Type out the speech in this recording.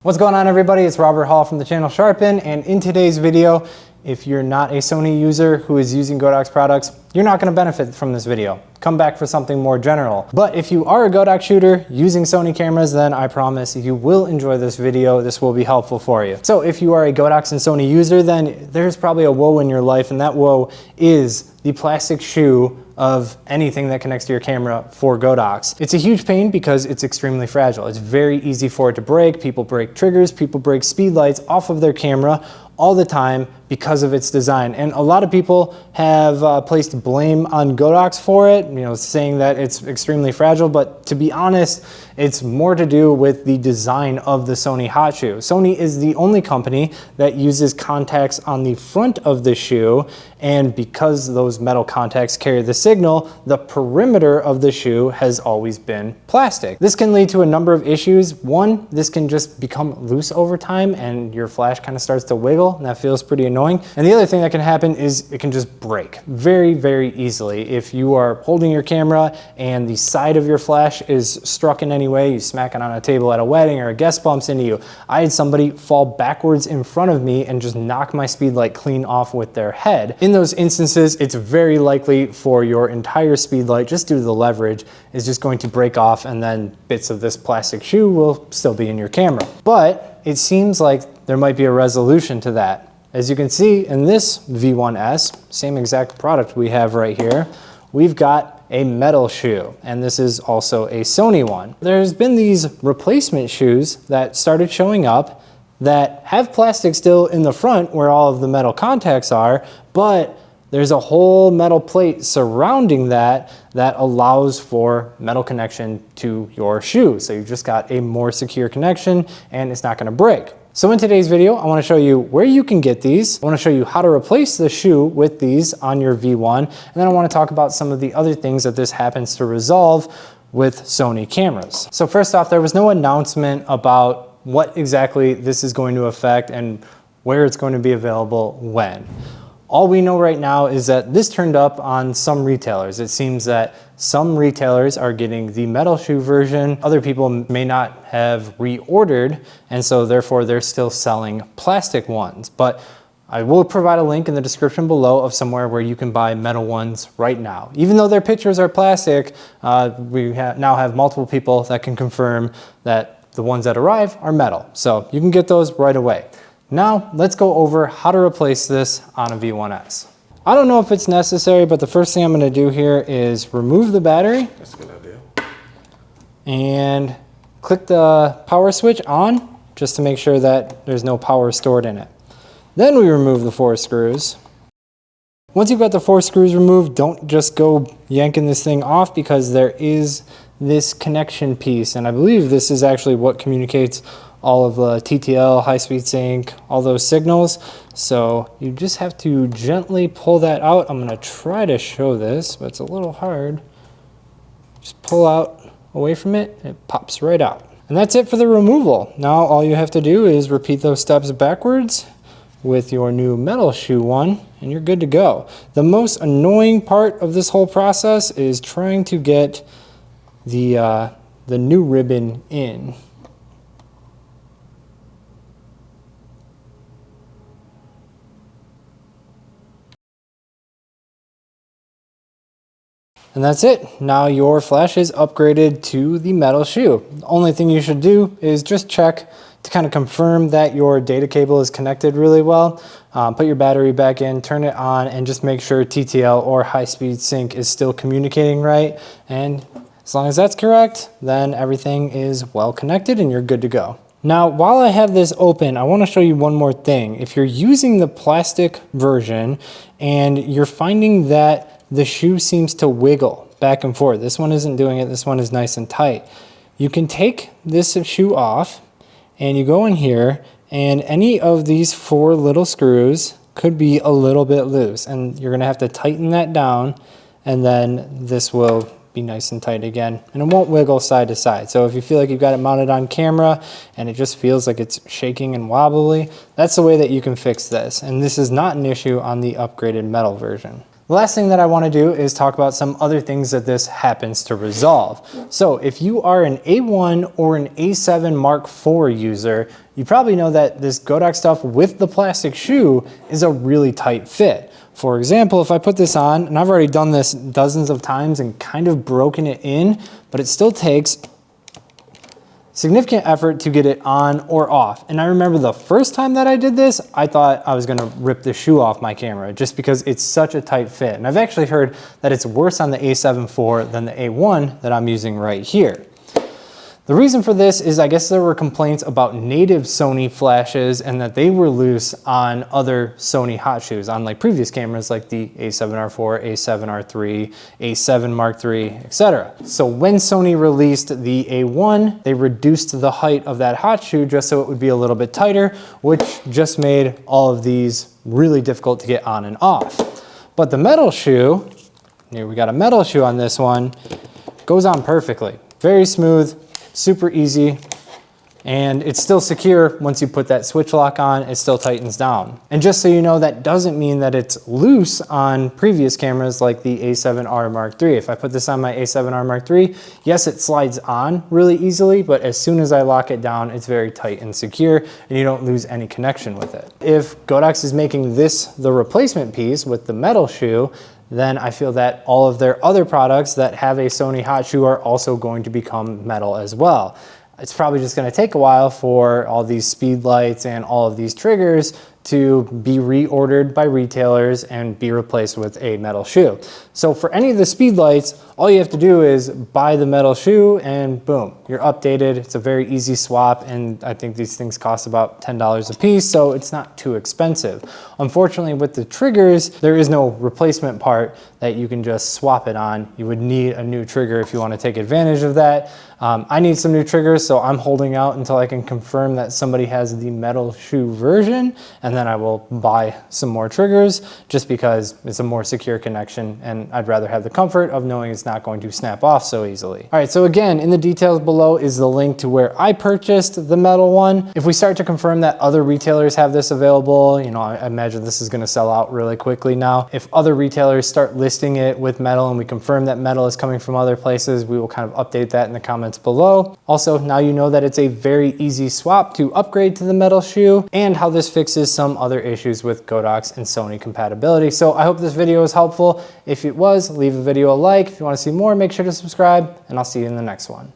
What's going on, everybody? It's Robert Hall from the channel Sharpen, and in today's video, if you're not a Sony user who is using Godox products, you're not going to benefit from this video. Come back for something more general. But if you are a Godox shooter using Sony cameras, then I promise you will enjoy this video. This will be helpful for you. So if you are a Godox and Sony user, then there's probably a woe in your life, and that woe is the plastic shoe of anything that connects to your camera for Godox. It's a huge pain because it's extremely fragile. It's very easy for it to break. People break triggers, people break speedlights off of their camera all the time because of its design. And a lot of people have placed blame on Godox for it, saying that it's extremely fragile, but to be honest, it's more to do with the design of the Sony hot shoe. Sony is the only company that uses contacts on the front of the shoe, and because those metal contacts carry the signal, the perimeter of the shoe has always been plastic. This can lead to a number of issues. One, this can just become loose over time and your flash kind of starts to wiggle, and that feels pretty annoying. And the other thing that can happen is it can just break very, very easily. If you are holding your camera and the side of your flash is struck in any way, you smack it on a table at a wedding or a guest bumps into you. I had somebody fall backwards in front of me and just knock my speedlight clean off with their head. In those instances, it's very likely for your entire speedlight, just due to the leverage, is just going to break off, and then bits of this plastic shoe will still be in your camera. But it seems like there might be a resolution to that. As you can see in this V1S, same exact product we have right here, we've got a metal shoe, and this is also a Sony one. There's been these replacement shoes that started showing up that have plastic still in the front where all of the metal contacts are, but there's a whole metal plate surrounding that that allows for metal connection to your shoe. So you've just got a more secure connection and it's not gonna break. So in today's video, I want to show you where you can get these. I want to show you how to replace the shoe with these on your V1. And then I want to talk about some of the other things that this happens to resolve with Sony cameras. So first off, there was no announcement about what exactly this is going to affect and where it's going to be available when. All we know right now is that this turned up on some retailers. It seems that some retailers are getting the metal shoe version. Other people may not have reordered, and so therefore they're still selling plastic ones. But I will provide a link in the description below of somewhere where you can buy metal ones right now. Even though their pictures are plastic, we now have multiple people that can confirm that the ones that arrive are metal. So you can get those right away. Now, let's go over how to replace this on a V1S. I don't know if it's necessary, but the first thing I'm gonna do here is remove the battery. That's a good idea. And click the power switch on, just to make sure that there's no power stored in it. Then we remove the 4 screws. Once you've got the 4 screws removed, don't just go yanking this thing off, because there is this connection piece, and I believe this is actually what communicates all of the TTL, high-speed sync, all those signals. So you just have to gently pull that out. I'm gonna try to show this, but it's a little hard. Just pull out away from it, and it pops right out. And that's it for the removal. Now all you have to do is repeat those steps backwards with your new metal shoe one, and you're good to go. The most annoying part of this whole process is trying to get the new ribbon in. And that's it. Now your flash is upgraded to the metal shoe. The only thing you should do is just check to kind of confirm that your data cable is connected really well. Put your battery back in, turn it on, and just make sure TTL or high-speed sync is still communicating right. And as long as that's correct, then everything is well connected and you're good to go. Now, while I have this open, I want to show you one more thing. If you're using the plastic version and you're finding that the shoe seems to wiggle back and forth, this one isn't doing it, this one is nice and tight, you can take this shoe off and you go in here, and any of these 4 little screws could be a little bit loose, and you're gonna have to tighten that down, and then this will be nice and tight again, and it won't wiggle side to side. So if you feel like you've got it mounted on camera and it just feels like it's shaking and wobbly, that's the way that you can fix this. And this is not an issue on the upgraded metal version. The last thing that I want to do is talk about some other things that this happens to resolve. So if you are an A1 or an A7 Mark IV user, you probably know that this Godox stuff with the plastic shoe is a really tight fit. For example, if I put this on, and I've already done this dozens of times and kind of broken it in, but it still takes significant effort to get it on or off. And I remember the first time that I did this, I thought I was gonna rip the shoe off my camera just because it's such a tight fit. And I've actually heard that it's worse on the A7 IV than the A1 that I'm using right here. The reason for this is I guess there were complaints about native Sony flashes and that they were loose on other Sony hot shoes, on like previous cameras like the A7R4, A7R3, A7 Mark III, etc. So when Sony released the A1, they reduced the height of that hot shoe just so it would be a little bit tighter, which just made all of these really difficult to get on and off. But the metal shoe, here we got a metal shoe on this one, goes on perfectly. Very smooth, super easy, and it's still secure. Once you put that switch lock on, it still tightens down. And just so you know, that doesn't mean that it's loose on previous cameras like the A7R Mark III. If I put this on my A7R Mark III, yes, it slides on really easily, but as soon as I lock it down, it's very tight and secure, and you don't lose any connection with it. If Godox is making this the replacement piece with the metal shoe, then I feel that all of their other products that have a Sony hot shoe are also going to become metal as well. It's probably just gonna take a while for all these speed lights and all of these triggers to be reordered by retailers and be replaced with a metal shoe. So for any of the speed lights, all you have to do is buy the metal shoe and boom, you're updated. It's a very easy swap, and I think these things cost about $10 a piece, so it's not too expensive. Unfortunately, with the triggers, there is no replacement part that you can just swap it on. You would need a new trigger if you want to take advantage of that. I need some new triggers, so I'm holding out until I can confirm that somebody has the metal shoe version, and then I will buy some more triggers just because it's a more secure connection, and I'd rather have the comfort of knowing it's not going to snap off so easily. All right, so again, in the details below is the link to where I purchased the metal one. If we start to confirm that other retailers have this available, you know, I imagine this is gonna sell out really quickly now. If other retailers start listing it with metal and we confirm that metal is coming from other places, we will kind of update that in the comments below. Also, now you know that it's a very easy swap to upgrade to the metal shoe and how this fixes some other issues with Godox and Sony compatibility. So I hope this video was helpful. If it was, leave a video a like. If you want to see more, make sure to subscribe, and I'll see you in the next one.